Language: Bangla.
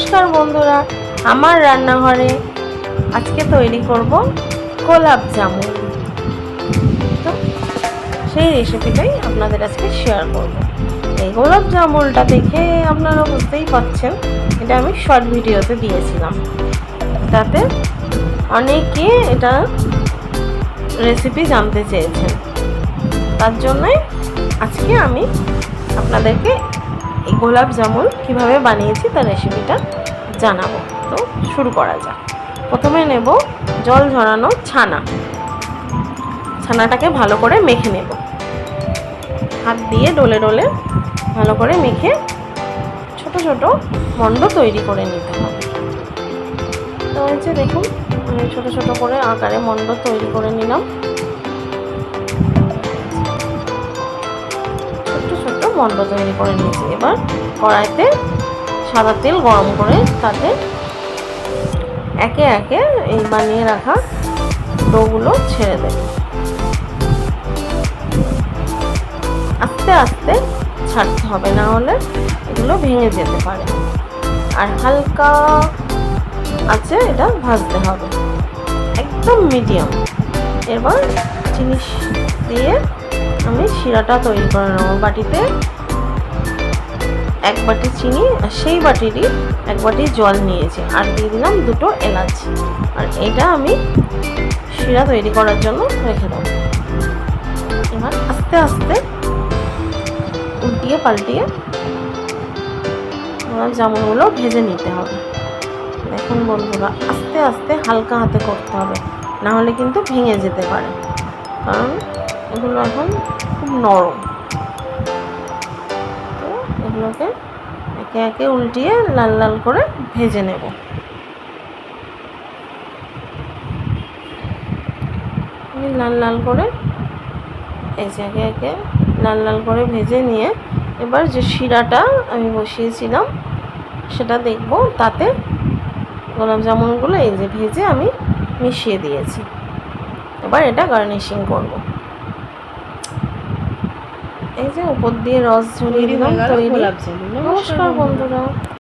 নমস্কার বন্ধুরা, আমার রান্নাঘরে আজকে তৈরি করব গোলাপ জামুন। তো সেই রেসিপিটাই আপনাদের আজকে শেয়ার করব। এই গোলাপ জামুনটা দেখে আপনারা বুঝতেই পারছেন, এটা আমি শর্ট ভিডিওতে দিয়েছিলাম। তাতে অনেকে এটা রেসিপি জানতে চেয়েছেন, তার জন্যই আজকে আমি আপনাদেরকে এই গোলাপ জামুন কীভাবে বানিয়েছি তার রেসিপিটা জানাবো। তো শুরু করা যাক। প্রথমে নেব জল ঝরানো ছানাটাকে ভালো করে মেখে নেব। হাত দিয়ে ডলে ডলে ভালো করে মেখে ছোট ছোট মণ্ড তৈরি করে নিতে হবে। তো হচ্ছে দেখুন, আমি ছোট ছোট করে আকারে মণ্ড তৈরি করে নিলাম। ছোট্ট মণ্ড তৈরি করে নিয়েছি। এবার কড়াইতে সাদা তেল গরম করে তাতে একে একে এই বানিয়ে রাখা ডোগুলো ছেড়ে দেব। আস্তে আস্তে ছাড়তে হবে, না হলে এগুলো ভেঙে যেতে পারে। আর হালকা আছে এটা ভাজতে হবে, একদম মিডিয়াম। এবার চিনি দিয়ে আমি শিরাটা তৈরি করে নেব। বাটিতে এক বাটি চিনি, আর সেই বাটিরই এক বাটি জল নিয়েছি, আর দিয়ে দিলাম দুটো এলাচ। আর এটা আমি শিরা তৈরি করার জন্য রেখে দেবো। এবার আস্তে আস্তে উল্টিয়ে পাল্টিয়ে জামুনগুলো ভেজে নিতে হবে। দেখুন বন্ধুরা, আস্তে আস্তে হালকা হাতে করতে হবে, না হলে কিন্তু ভেঙে যেতে পারে, কারণ এগুলো এখন খুব নরম। তো এগুলোকে একে একে উল্টিয়ে লাল লাল করে ভেজে নেব। লাল লাল করে এই যে একে একে লাল লাল করে ভেজে নিয়ে এবার যে শিরাটা আমি বসিয়েছিলাম সেটা দেখব। তাতে গোলাপ জামুনগুলো এই যে ভেজে আমি মিশিয়ে দিয়েছি। এবার এটা গার্নিশিং করব। এই যে উপর দিয়ে রস ঝরিয়ে দিলাম। তৈরি গোলাপ জামুন। নমস্কার বন্ধুরা।